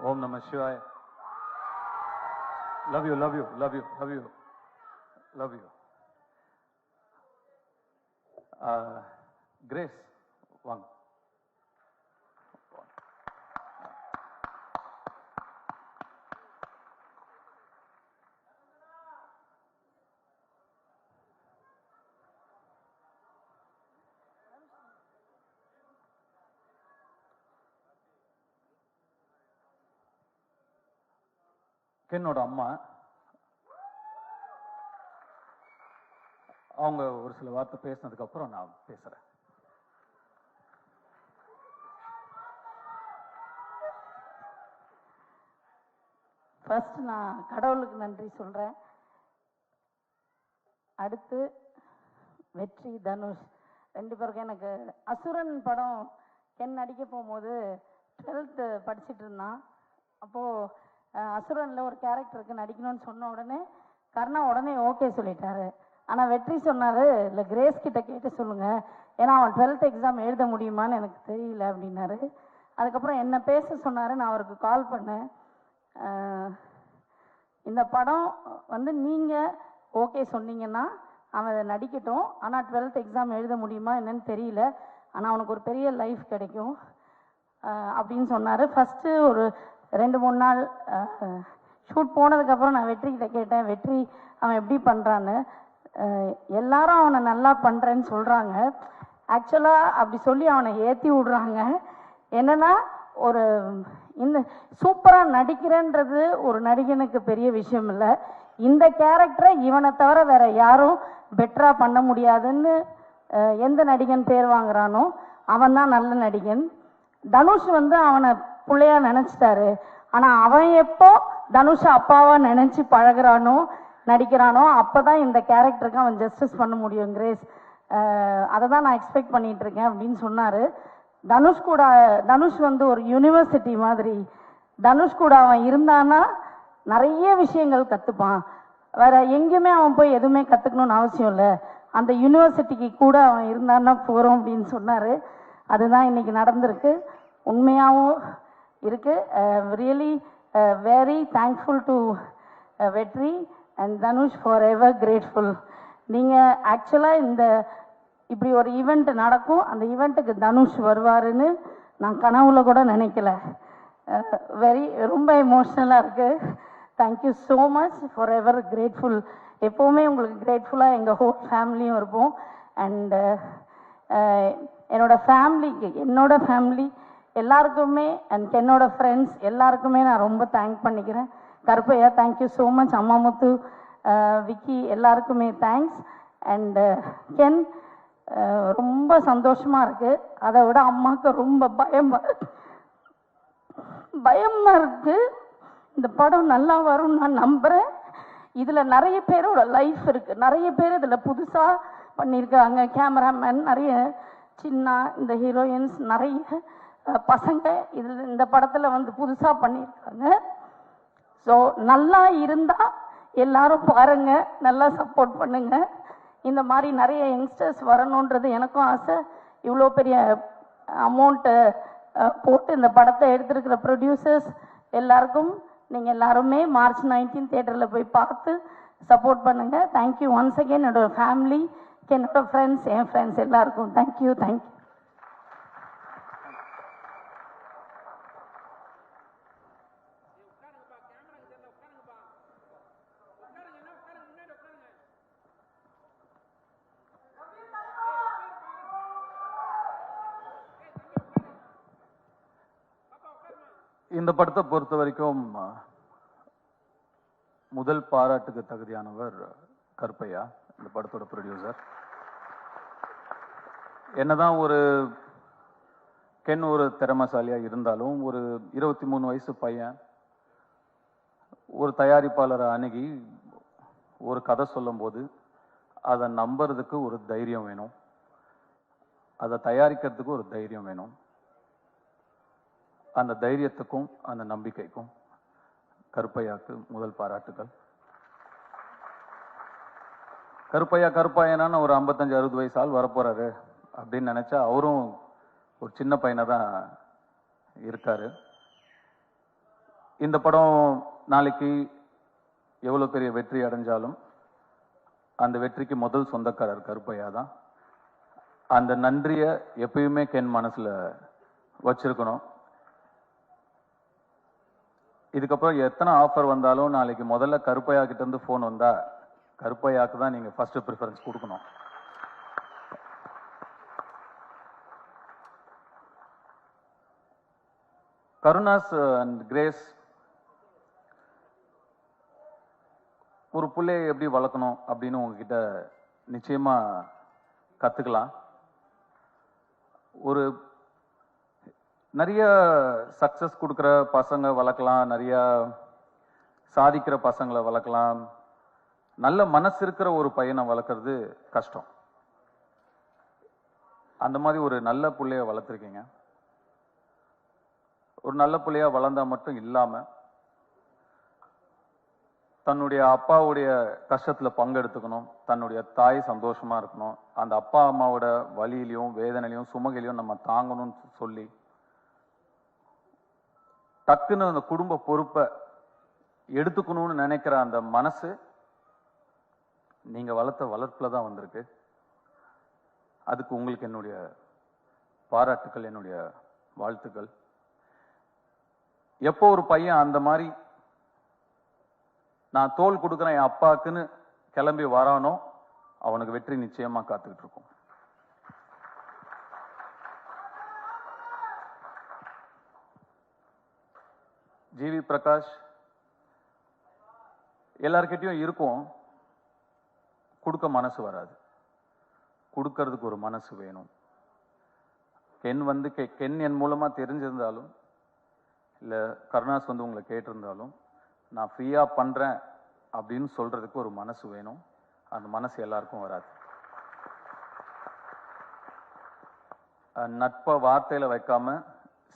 Om Namah Shivaya. Love you, love you, love you, love you, love you. Grace, one. கென்னோட அம்மா அவங்க ஒரு சில வார்த்தை பேசினதுக்கு அப்புறம் நான் பேசுறேன். ஃபர்ஸ்ட் நான் கடவுளுக்கு நன்றி சொல்றேன். அடுத்து வெற்றி, தனுஷ் ரெண்டு பேருக்கும் எனக்கு அசுரன் படம் கென் நடிக்க போகும்போது 12th படிச்சுட்டு இருந்தான். அப்போது அசுரனில் ஒரு கேரக்டருக்கு நடிக்கணும்னு சொன்ன உடனே கர்ணா உடனே ஓகே சொல்லிட்டாரு. ஆனால் வெற்றி சொன்னார், இல்லை கிரேஸ் கிட்ட கேட்டு சொல்லுங்கள், ஏன்னா அவன் 12th எக்ஸாம் எழுத முடியுமான்னு எனக்கு தெரியல அப்படின்னாரு. அதுக்கப்புறம் என்ன பேச சொன்னார். நான் அவருக்கு கால் பண்ணேன். இந்த படம் வந்து நீங்கள் ஓகே சொன்னீங்கன்னா அவன் அதை நடிக்கட்டும், ஆனால் 12th எக்ஸாம் எழுத முடியுமா என்னன்னு தெரியல, ஆனால் அவனுக்கு ஒரு பெரிய லைஃப் கிடைக்கும் அப்படின்னு சொன்னார். ஃபஸ்ட்டு ஒரு 2-3 நாள் ஷூட் போனதுக்கப்புறம் நான் வெற்றிக்கிட்ட கேட்டேன், வெற்றி அவன் எப்படி பண்ணுறான்னு. எல்லாரும் அவனை நல்லா பண்ணுறேன்னு சொல்கிறாங்க. ஆக்சுவலாக அப்படி சொல்லி அவனை ஏற்றி விடுறாங்க. என்னென்னா ஒரு இந்த சூப்பராக நடிக்கிறேன்றது ஒரு நடிகனுக்கு பெரிய விஷயம் இல்லை. இந்த கேரக்டரை இவனை தவிர வேற யாரும் பெட்டராக பண்ண முடியாதுன்னு எந்த நடிகன் பேர் வாங்குறானோ அவன் தான் நல்ல நடிகன். தனுஷ் வந்து அவனை பிள்ளையா நினைச்சிட்டாரு. ஆனா அவன் எப்போ தனுஷ் அப்பாவா நினைச்சு பழகுறானோ நடிக்கிறானோ அப்பதான் இந்த கேரக்டருக்கு அவன் ஜஸ்டிஸ் பண்ண முடியும். கிரேஸ் அதை தான் நான் எக்ஸ்பெக்ட் பண்ணிட்டு இருக்கேன் அப்படின்னு சொன்னாரு. தனுஷ் வந்து ஒரு யூனிவர்சிட்டி மாதிரி. தனுஷ் கூட அவன் இருந்தான்னா நிறைய விஷயங்கள் கத்துப்பான். வேற எங்கேயுமே அவன் போய் எதுவுமே கத்துக்கணும்னு அவசியம் இல்லை. அந்த யூனிவர்சிட்டிக்கு கூட அவன் இருந்தான்னா போறோம் அப்படின்னு சொன்னாரு. அதுதான் இன்னைக்கு நடந்திருக்கு. உண்மையாகவும் இருக்கு. ரியலி வெரி தேங்க்ஃபுல் டு வெற்றி and Dhanush, for ever grateful. நீங்கள் ஆக்சுவலாக இந்த இப்படி ஒரு ஈவெண்ட் நடக்கும், அந்த ஈவெண்ட்டுக்கு தனுஷ் வருவாருன்னு நான் கனவுல கூட நினைக்கல. ரொம்ப எமோஷ்னலாக இருக்குது. Thank you so much, for ever grateful. எப்போவுமே உங்களுக்கு கிரேட்ஃபுல்லாக எங்கள் ஹோல் ஃபேமிலியும் இருப்போம். அண்ட் என்னோட ஃபேமிலி எல்லாருக்குமே அண்ட் என்னோட ஃப்ரெண்ட்ஸ் எல்லாருக்குமே நான் ரொம்ப தேங்க் பண்ணிக்கிறேன். Karuppaiah thank you so much. Ammamuthu, Vicky எல்லாருக்குமே தேங்க்ஸ். அண்ட் கென் ரொம்ப சந்தோஷமாக இருக்குது. அதை விட அம்மாவுக்கு ரொம்ப பயமாக இருக்குது. இந்த படம் நல்லா வரும்னு நான் நம்புகிறேன். இதில் நிறைய பேரோட லைஃப் இருக்குது. நிறைய பேர் இதில் புதுசாக பண்ணியிருக்காங்க. கேமராமேன் நிறைய சின்ன, இந்த ஹீரோயின்ஸ் நிறைய பசங்க இதில் இந்த படத்தில் வந்து புதுசாக பண்ணியிருக்காங்க. ஸோ நல்லா இருந்தால் எல்லாரும் பாருங்க, நல்லா சப்போர்ட் பண்ணுங்க. இந்த மாதிரி நிறைய யங்ஸ்டர்ஸ் வரணுன்றது எனக்கும் ஆசை. இவ்வளோ பெரிய அமௌண்ட்டு போட்டு இந்த படத்தை எடுத்துருக்கிற ப்ரொடியூசர்ஸ் எல்லாருக்கும் நீங்கள் எல்லாருமே March 19 தியேட்டரில் போய் பார்த்து சப்போர்ட் பண்ணுங்கள். Thank you once again. என்னோட ஃபேமிலி, என்னோட ஃப்ரெண்ட்ஸ், என் ஃப்ரெண்ட்ஸ் எல்லாருக்கும் தேங்க்யூ. இந்த படத்தை பொறுத்த வரைக்கும் முதல் பாராட்டுக்கு தகுதியானவர் கருப்பையா, இந்த படத்தோட ப்ரொடியூசர். என்னதான் ஒரு கென் ஒரு திறமைசாலியா இருந்தாலும், ஒரு 23 வயசு பையன் ஒரு தயாரிப்பாளரை அணுகி ஒரு கதை சொல்லும் போது அதை நம்புறதுக்கு ஒரு தைரியம் வேணும், அதை தயாரிக்கிறதுக்கு ஒரு தைரியம் வேணும். அந்த தைரியத்துக்கும் அந்த நம்பிக்கைக்கும் கருப்பையாக்கு முதல் பாராட்டுகள். கருப்பையனான ஒரு 55-60 வயசு ஆள் வரப்போறாரு அப்படின்னு நினைச்சா அவரும் ஒரு சின்ன பையனை தான் இருக்காரு. இந்த படம் நாளைக்கு எவ்வளவு பெரிய வெற்றி அடைஞ்சாலும் அந்த வெற்றிக்கு முதல் சொந்தக்காரர் கருப்பையா தான். அந்த நன்றிய எப்பயுமே கென் மனசுல வச்சிருக்கணும். இதுக்கப்புறம் எத்தனை ஆஃபர் வந்தாலும் நாளைக்கு முதல்ல கருப்பையா கிட்ட இருந்து போன் வந்தா கருப்பையாக்கு தான் நீங்க ஃபர்ஸ்ட் ப்ரிஃபரன்ஸ் கொடுக்கணும். கருணாஸ் அண்ட் கிரேஸ் ஒரு பிள்ளையை எப்படி வளர்க்கணும் அப்படின்னு உங்ககிட்ட நிச்சயமா கத்துக்கலாம். ஒரு நிறைய சக்சஸ் கொடுக்குற பசங்க வளர்க்கலாம், நிறைய சாதிக்கிற பசங்களை வளர்க்கலாம். நல்ல மனசு இருக்கிற ஒரு பையனை வளர்க்கறது கஷ்டம். அந்த மாதிரி ஒரு நல்ல பிள்ளைய வளர்த்துருக்கீங்க. ஒரு நல்ல பிள்ளையா வளர்ந்தா மட்டும் இல்லாம தன்னுடைய அப்பாவுடைய கஷ்டத்துல பங்கெடுத்துக்கணும், தன்னுடைய தாய் சந்தோஷமா இருக்கணும், அந்த அப்பா அம்மாவோட வலியிலையும் வேதனையிலையும் சுமகையிலையும் நம்ம தாங்கணும்னு சொல்லி டக்குன்னு அந்த குடும்ப பொறுப்பை எடுத்துக்கணும்னு நினைக்கிற அந்த மனசு நீங்க வளர்த்த வளர்ப்புல தான் வந்திருக்கு. அதுக்கு உங்களுக்கு என்னுடைய பாராட்டுக்கள், என்னுடைய வாழ்த்துக்கள். எப்போ ஒரு பையன் அந்த மாதிரி நான் தோல் கொடுக்குறேன் என் அப்பாக்குன்னு கிளம்பி வரானோ அவனுக்கு வெற்றி நிச்சயமா காத்துக்கிட்டு இருக்கும். ஜிவி பிரகாஷ் எல்லார்கிட்டயும் இருக்கும், கொடுக்க மனசு வராது. கொடுக்கறதுக்கு ஒரு மனசு வேணும். கென் வந்து கென் என் மூலமா தெரிஞ்சிருந்தாலும் இல்ல கருணாஸ் வந்து உங்களை கேட்டிருந்தாலும் நான் ஃப்ரீயா பண்றேன் அப்படின்னு சொல்றதுக்கு ஒரு மனசு வேணும். அந்த மனசு எல்லாருக்கும் வராது. நட்பை வார்த்தையில வைக்காம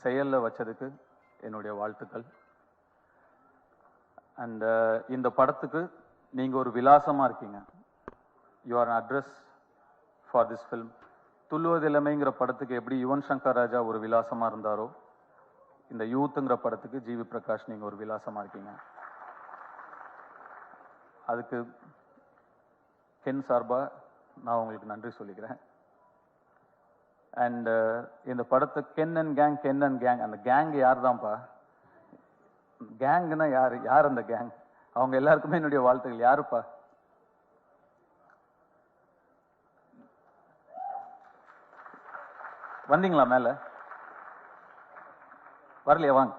செயல்ல வச்சதுக்கு என்னுடைய வாழ்த்துக்கள். அண்ட் இந்த படத்துக்கு நீங்க ஒரு விலாசமா இருக்கீங்க. You are address for this film. துள்ளுவதிலமைங்கிற படத்துக்கு எப்படி யுவன் சங்கர் ராஜா ஒரு விலாசமா இருந்தாரோ, இந்த யூத்துங்கிற படத்துக்கு ஜிவி பிரகாஷ் நீங்க ஒரு விலாசமா இருக்கீங்க. அதுக்கு கென் சார்பா நான் உங்களுக்கு நன்றி சொல்லிக்கிறேன். அண்ட் இந்த படத்தை கென் அண்ட் கேங், அந்த கேங் யார் தான்ப்பா? கேங்னா யார் அந்த கேங்? அவங்க எல்லாருக்குமே என்னுடைய வாழ்த்துக்கள். யாருப்பா? வந்தீங்களா மேல? வரலையா? வாங்க.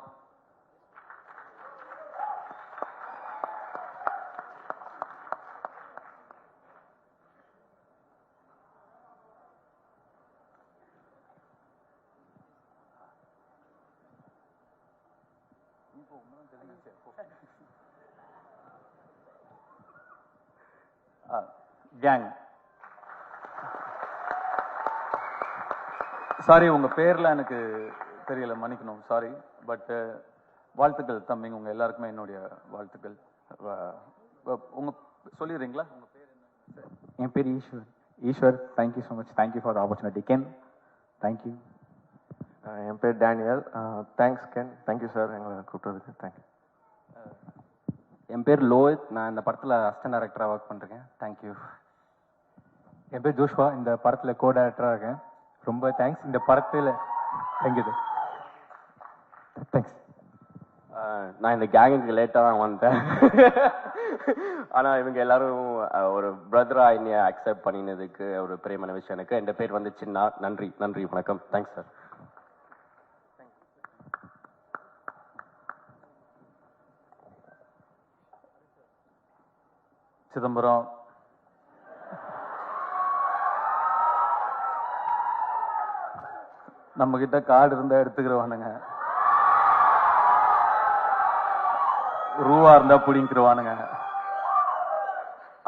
கேங். சாரி, உங்க பேர்ல எனக்கு தெரியல, மன்னிக்கணும், சாரி. பட் வாழ்த்துக்கள் தம்பிங்க, உங்க எல்லாருக்குமே என்னுடைய வாழ்த்துக்கள். உங்க சொல்லிடுறீங்களா உங்க பேர் என்ன? என் பேர் Eswar. Thank you so much. Thank you for the opportunity Ken. Thank you. என் பேர் Daniel. Thanks Ken. Thank you sir எங்களை கூப்பிட்டதுக்கு. தேங்க்யூ. என் பேர் லோஹித். நான் இந்த படத்தில் அசிஸ்டன்ட் டைரக்டராக ஒர்க் பண்ணுறேன். தேங்க்யூ. என் பேர் ஜோஷ்வா. இந்த படத்தில் கோ டைரக்டராக இருக்கேன். ரொம்ப தேங்க்ஸ். இந்த படத்தில் தேங்க்யூ. தேங்க்ஸ். நான் இந்த கேங்குக்கு லேட்டாக தான் வந்தேன். ஆனால் இவங்க எல்லாரும் ஒரு பிரதராக என்னை அக்செப்ட் பண்ணினதுக்கு ஒரு பெரியமான விஷயம் எனக்கு. என் பேர் வந்து சின்னா. நன்றி, நன்றி, வணக்கம். Thanks sir. சிதம்பரம், நம்ம கிட்ட கார்டு இருந்தா எடுத்துக்கிறவானுங்க, ரூவா இருந்தா பிடிங்கிருவானுங்க.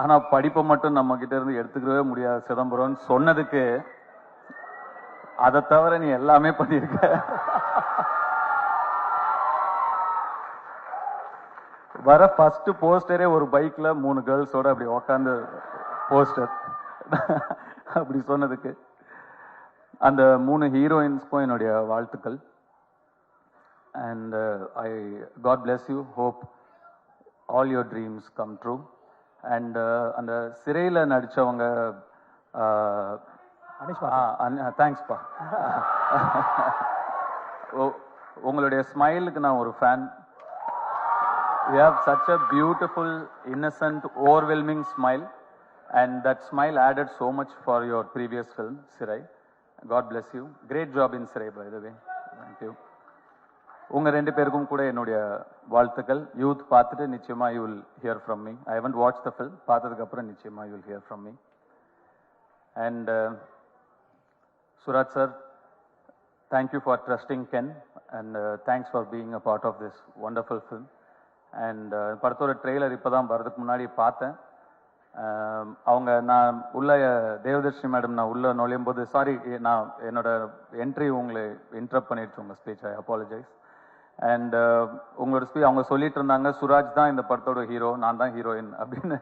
ஆனா படிப்பை மட்டும் நம்ம கிட்ட இருந்து எடுத்துக்கவே முடியாது சிதம்பரம் சொன்னதுக்கு, அதை தவிர நீ எல்லாமே பண்ணிருக்க. வர ஃபர்ஸ்ட் போஸ்டரே ஒரு பைக்ல 3 கேர்ள்ஸோட அப்படி உக்காந்து போஸ்டர் அப்படி சொன்னதுக்கு அந்த 3 ஹீரோயின்ஸ்க்கும் என்னுடைய வாழ்த்துக்கள். and God bless you. Hope all your dreams come true. And அந்த சிறையில் நடித்தவங்க தேங்க்ஸ்ப்பா. உங்களுடைய ஸ்மைலுக்கு நான் ஒரு fan. You have such a beautiful, innocent, overwhelming smile, and that smile added so much for your previous film, Sirai. God bless you. Great job in Sirai, by the way. Thank you. உங்க ரெண்டு பேருக்கும் கூட என்னுடைய வாழ்த்துக்கள். Youth பார்த்துட்டு நிச்சயமா you will hear from me. I haven't watched the film. பார்த்ததுக்கு அப்புறம் நிச்சயமா you will hear from me. And Suraj sir, thank you for trusting Ken, and thanks for being a part of this wonderful film. And படத்தோட trailer இப்போ தான் வரதுக்கு முன்னாடி பார்த்தேன். அவங்க நான் உள்ள தேவதர்ஷினி மேடம் நான் உள்ள நுழையும் போது சாரி நான் என்னோட என்ட்ரி உங்களை இன்டரப்ட் பண்ணிடுச்சு உங்கள் ஸ்பீச். I apologise. அண்ட் உங்களோட ஸ்பீச் அவங்க சொல்லிட்டு இருந்தாங்க சுராஜ் தான் இந்த படத்தோட ஹீரோ, நான் தான் ஹீரோயின் அப்படின்னு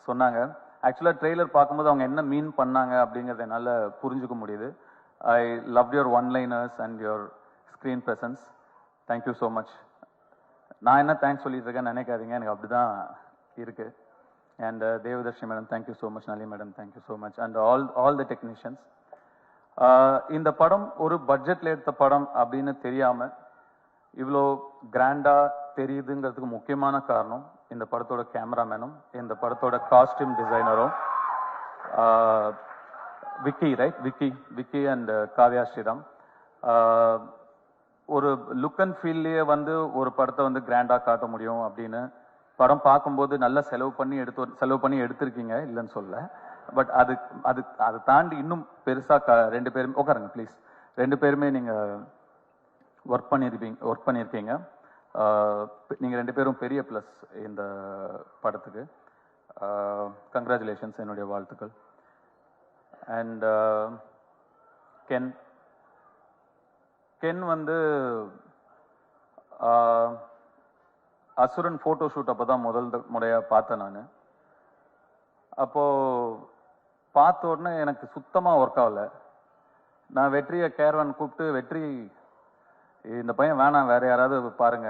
சொன்னாங்க. ஆக்சுவலாக ட்ரெய்லர் பார்க்கும்போது அவங்க என்ன மீன் பண்ணாங்க அப்படிங்கிறத என்னால் புரிஞ்சுக்க முடியுது. I love your one liners and your screen presence. Thank you so much. நான் என்ன தேங்க்ஸ் சொல்லிட்டு இருக்கேன்னு நினைக்காதீங்க, எனக்கு அப்படிதான் இருக்கு. And Devadharshini madam thank you so much. Nalini madam thank you so much. And all the technicians. இந்த படம் ஒரு பட்ஜெட்ல எடுத்த படம் அப்படின்னு தெரியாம இவ்வளோ கிராண்டா தெரியுதுங்கிறதுக்கு முக்கியமான காரணம் இந்த படத்தோட கேமராமேனும் இந்த படத்தோட காஸ்டியூம் டிசைனரும் விக்கி, ரைட்? விக்கி அண்ட் காவ்யா ஸ்ரீராம். ஒரு லுக் அண்ட் ஃபீல்லையே வந்து ஒரு படத்தை வந்து கிராண்டா காட்ட முடியும் அப்படின்னு படம் பார்க்கும்போது நல்லா செலவு பண்ணி எடுத்திருக்கீங்க, இல்லைன்னு சொல்ல. பட் அது தாண்டி இன்னும் பெருசா ரெண்டு பேருமே உட்காருங்க ப்ளீஸ். ரெண்டு பேருமே நீங்க ஒர்க் பண்ணியிருக்கீங்க. நீங்க ரெண்டு பேரும் பெரிய பிளஸ் இந்த படத்துக்கு. கங்க்ராச்சுலேஷன்ஸ், என்னுடைய வாழ்த்துக்கள். அண்ட் கென் வந்து அசுரன் போட்டோ ஷூட் அப்பதான் முதல் முறையா பார்த்தேன் நான். அப்போ பார்த்த உடனே எனக்கு சுத்தமா ஒர்க் ஆகல. நான் வெற்றியை கேரவன் கூப்பிட்டு, வெற்றி இந்த பையன் வேணாம், வேற யாராவது பாருங்க,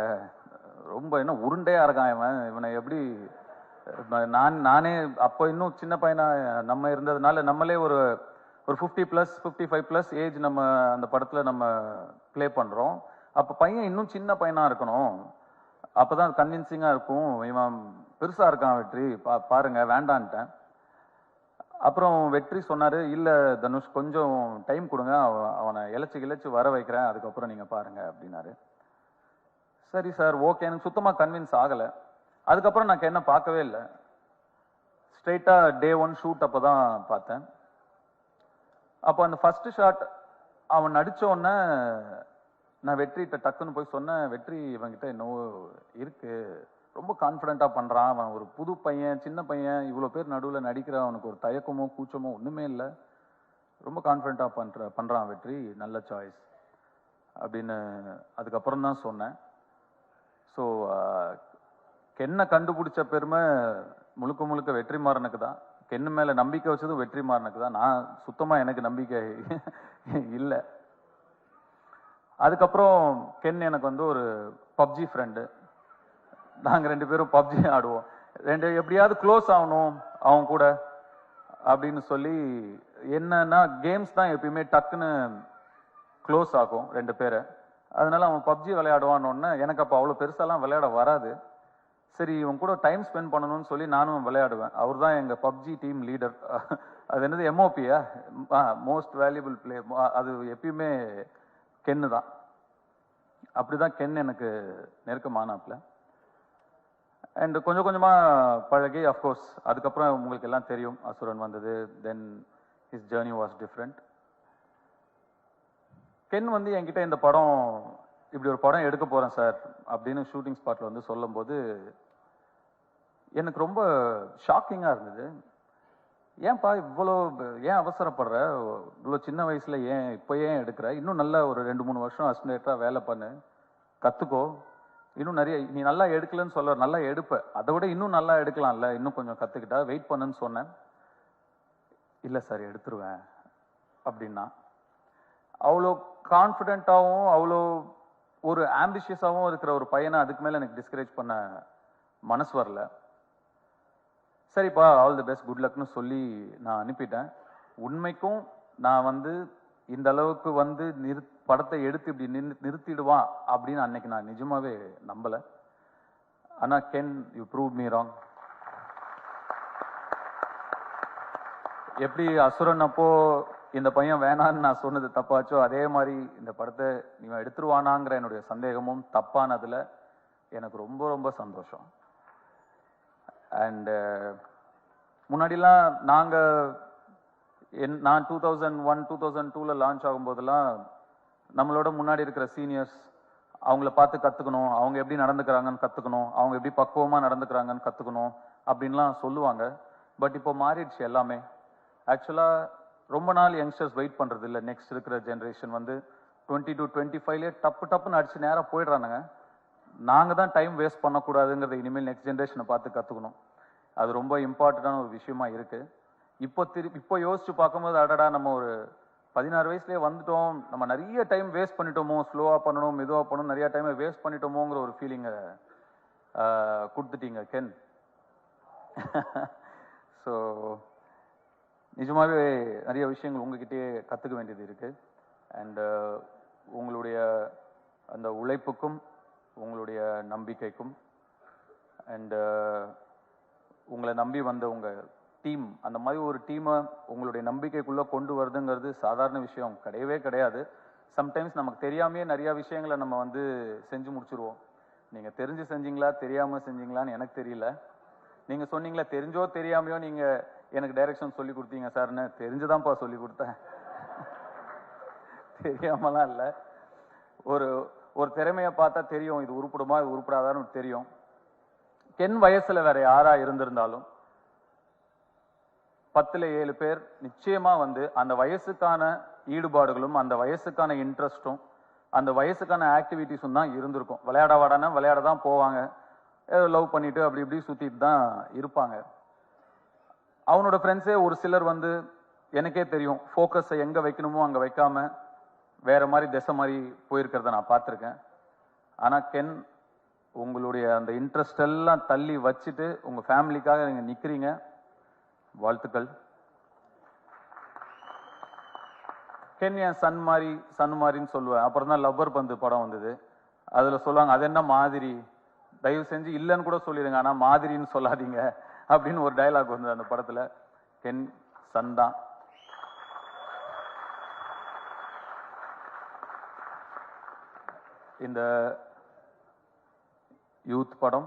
ரொம்ப என்ன உருண்டையா இருக்கான் இவனை எப்படி. நானே அப்போ இன்னும் சின்ன பையனா நம்ம இருந்ததுனால நம்மளே ஒரு 50+, 55+ ஏஜ் நம்ம அந்த படத்துல நம்ம பிளே பண்றோம். அப்ப பையன் இன்னும் சின்ன பையனா இருக்கணும், அப்பதான் கன்வின்சிங்கா இருக்கும். இவன் பெருசா இருக்கான் வெற்றி, பாருங்க, வேண்டான்ட்டேன். அப்புறம் வெற்றி சொன்னாரு, இல்ல தனுஷ் கொஞ்சம் டைம் கொடுங்க, அவனை இழைச்சு வர வைக்கிறேன், அதுக்கப்புறம் நீங்க பாருங்க அப்படின்னாரு. சரி சார், ஓகே. எனக்கு சுத்தமா கன்வின்ஸ் ஆகல. அதுக்கப்புறம் நான் என்ன பார்க்கவே இல்லை. ஸ்ட்ரெயிட்டா டே 1 ஷூட் அப்பதான் பார்த்தேன். அப்போ அந்த ஃபர்ஸ்ட் ஷாட் அவன் நடிச்ச உடனே நான் வெற்றிட்ட டக்குன்னு போய் சொன்னேன், வெற்றி இவன்கிட்ட என்னவோ இருக்கு, ரொம்ப கான்ஃபிடென்ட்டா பண்றான், அவன் ஒரு புது பையன், சின்ன பையன், இவ்வளோ பேர் நடுவில் நடிக்கிற, அவனுக்கு ஒரு தயக்கமோ கூச்சமோ ஒண்ணுமே இல்லை, ரொம்ப கான்ஃபிடென்ட்டா பண்றான் வெற்றி, நல்ல சாய்ஸ் அப்படின்னு அதுக்கப்புறம் தான் சொன்னேன். ஸோ கென்னை கண்டுபிடிச்ச பெருமை முழுக்க வெற்றிமாறனுக்கு தான். கென்னு மேல நம்பிக்கை வச்சது வெற்றிமாறனுக்கு தான். நான் சுத்தமா எனக்கு நம்பிக்கை இல்லை. அதுக்கப்புறம் கென் எனக்கு வந்து ஒரு பப்ஜி ஃப்ரெண்டு. நாங்க ரெண்டு பேரும் பப்ஜி ஆடுவோம். எப்படியாவது க்ளோஸ் ஆகணும் அவன் கூட அப்படின்னு சொல்லி, என்னன்னா கேம்ஸ் தான் எப்பயுமே டக்குன்னு க்ளோஸ் ஆகும் ரெண்டு பேரை. அதனால அவன் பப்ஜி விளையாடுவான்னு, எனக்கு அப்போ அவ்வளோ பெருசாலாம் விளையாட வராது. சரி, இவன் கூட டைம் ஸ்பெண்ட் பண்ணணும்னு சொல்லி நானும் விளையாடுவேன். அவர் தான் எங்க பப்ஜி டீம் லீடர். அது என்னது, எம்ஓபியா, மோஸ்ட் வேல்யூபிள் பிளே. அது எப்பயுமே கென்னு தான். அப்படிதான் கென் எனக்கு நெருக்கமானாப்ல. அண்ட் கொஞ்சமா பழகி, அஃப்கோர்ஸ் அதுக்கப்புறம் உங்களுக்கு எல்லாம் தெரியும், அசுரன் வந்தது. Then his journey was different. Ken வந்து என்கிட்ட இந்த படம், இப்படி ஒரு படம் எடுக்க போறேன் சார் அப்படின்னு ஷூட்டிங் ஸ்பாட்ல வந்து சொல்லும் போது எனக்கு ரொம்ப ஷாக்கிங்கா இருந்தது. ஏன்பா இவ்வளோ, ஏன் அவசரப்படுற, இவ்வளோ சின்ன வயசுல இப்போ ஏன் எடுக்கிற, இன்னும் நல்லா ஒரு 2-3 வருஷம் அசிஸ்டன்டா வேலை பண்ணு, கத்துக்கோ, இன்னும் நிறைய, நீ நல்லா எடுக்கலன்னு சொல்ல, நல்லா எடுப்ப, அதை விட இன்னும் நல்லா எடுக்கலாம்ல, இன்னும் கொஞ்சம் கத்துக்கிட்டா, வெயிட் பண்ணுன்னு சொன்னேன். இல்லை சார் எடுத்துருவேன் அப்படின்னா, அவ்வளோ கான்ஃபிடென்ட்டாகவும் அவ்வளோ ஒரு ஆம்பிஷியஸாகவும் இருக்கிற ஒரு பையனை அதுக்கு மேல எனக்கு டிஸ்கரேஜ் பண்ண மனசு வரல. சரிப்பா, ஆல் தி பெஸ்ட், குட் லக்னு சொல்லி நான் அனுப்பிட்டேன். உண்மைக்கும் நான் வந்து இந்த அளவுக்கு வந்து படத்தை எடுத்து இப்படி நிறுத்திடுவான் அப்படின்னு அன்னைக்கு நான் நிஜமாவே நம்பல. ஆனா Ken, you prove me wrong. எப்படி அசுரன் அப்போ இந்த பையன் வேணான்னு நான் சொன்னது தப்பாச்சோ, அதே மாதிரி இந்த படத்தை நீ எடுத்துருவானாங்கிற என்னுடைய சந்தேகமும் தப்பானதுல எனக்கு ரொம்ப ரொம்ப சந்தோஷம். அண்ட் முன்னாடிலாம் நான் 2001 2002ல லான்ச் ஆகும்போதெல்லாம் நம்மளோட முன்னாடி இருக்கிற சீனியர்ஸ் அவங்கள பார்த்து கத்துக்கணும், அவங்க எப்படி நடந்துக்கிறாங்கன்னு கத்துக்கணும், அவங்க எப்படி பக்குவமா நடந்துக்கிறாங்கன்னு கத்துக்கணும் அப்படின்லாம் சொல்லுவாங்க. பட் இப்போ மாறிடுச்சு எல்லாமே. ஆக்சுவலா ரொம்ப நாள் யங்ஸ்டர்ஸ் வெயிட் பண்றது இல்லை. நெக்ஸ்ட் இருக்கிற ஜென்ரேஷன் வந்து 20 to 25லேயே டப்புன்னு அடிச்சு நேரா போயிடுறானுங்க. நாங்க தான் டைம் வேஸ்ட் பண்ணக்கூடாதுங்கிறத இனிமேல் நெக்ஸ்ட் ஜென்ரேஷனை பார்த்து கத்துக்கணும். அது ரொம்ப இம்பார்ட்டண்டான ஒரு விஷயமா இருக்கு. இப்போ யோசிச்சு பார்க்கும்போது, அடடா நம்ம ஒரு 16 வயசுலயே வந்துட்டோம், நம்ம நிறைய டைம் வேஸ்ட் பண்ணிட்டோமோ, ஸ்லோவா பண்ணணும் மெதுவா பண்ணணும், நிறைய டைம் வேஸ்ட் பண்ணிட்டோமோங்கிற ஒரு ஃபீலிங்கை கொடுத்துட்டீங்க கென். ஸோ நிஜமாவே நிறைய விஷயங்கள் உங்ககிட்டயே கற்றுக்க வேண்டியது இருக்கு. அண்ட் உங்களுடைய அந்த உழைப்புக்கும் உங்களுடைய நம்பிக்கைக்கும் அண்ட் உங்களை நம்பி வந்த உங்க டீம், அந்த மாதிரி ஒரு டீமை உங்களுடைய நம்பிக்கைக்குள்ள கொண்டு வருதுங்கிறது சாதாரண விஷயம் கிடையவே கிடையாது. சம்டைம்ஸ் நமக்கு தெரியாமையே நிறைய விஷயங்களை நம்ம வந்து செஞ்சு முடிச்சிருவோம். நீங்க தெரிஞ்சு செஞ்சீங்களா தெரியாம செஞ்சீங்களான்னு எனக்கு தெரியல. நீங்க சொன்னீங்களா தெரிஞ்சோ தெரியாமையோ நீங்க எனக்கு டைரக்ஷன் சொல்லி கொடுத்தீங்க சார்னு. தெரிஞ்சுதான்ப்பா சொல்லி கொடுத்தேன், தெரியாமலாம் இல்லை. ஒரு திறமையை பார்த்தா தெரியும், இது உருப்படுமா இது உருப்படாதான்னு தெரியும். கென் வயசுல வேற யாரா இருந்திருந்தாலும் 10ல் 7 பேர் நிச்சயமா வந்து அந்த வயசுக்கான ஈடுபாடுகளும் அந்த வயசுக்கான இன்ட்ரெஸ்டும் அந்த வயசுக்கான ஆக்டிவிட்டிஸும் தான் இருந்திருக்கும். விளையாட வாடானா விளையாட தான் போவாங்க, லவ் பண்ணிட்டு அப்படி இப்படி சுத்திட்டு தான் இருப்பாங்க. அவனோட ஃப்ரெண்ட்ஸே ஒரு சிலர் வந்து எனக்கே தெரியும், ஃபோக்கஸை எங்க வைக்கணுமோ அங்க வைக்காம வேற மாதிரி திசை மாதிரி போயிருக்கிறத நான் பார்த்துருக்கேன். ஆனா கென், உங்களுடைய அந்த இன்ட்ரெஸ்ட் எல்லாம் தள்ளி வச்சுட்டு உங்க ஃபேமிலிக்காக நீங்க நிக்கிறீங்க. வாழ்த்துக்கள். கென் என் சன் மாதிரின்னு சொல்லுவேன். அப்புறம் தான் லவ்வர் பந்து படம் வந்தது. அதுல சொல்லுவாங்க, அது என்ன மாதிரி, தயவு செஞ்சு இல்லைன்னு கூட சொல்லிடுங்க, ஆனா மாதிரின்னு சொல்லாதீங்க அப்படின்னு ஒரு டயலாக் வந்தது அந்த படத்துல. கென் சன் தான். இந்த யூத் படம்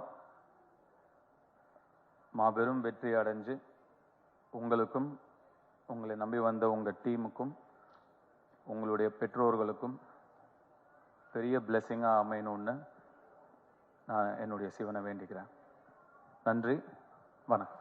மாபெரும் வெற்றி அடைஞ்சு உங்களுக்கும் உங்களை நம்பி வந்த உங்க டீமுக்கும் உங்களுடைய பெற்றோர்களுக்கும் பெரிய பிளெஸிங்கா அமையணும்னு நான் என்னுடைய சிவனை வேண்டிக்கிறேன். நன்றி, வணக்கம்.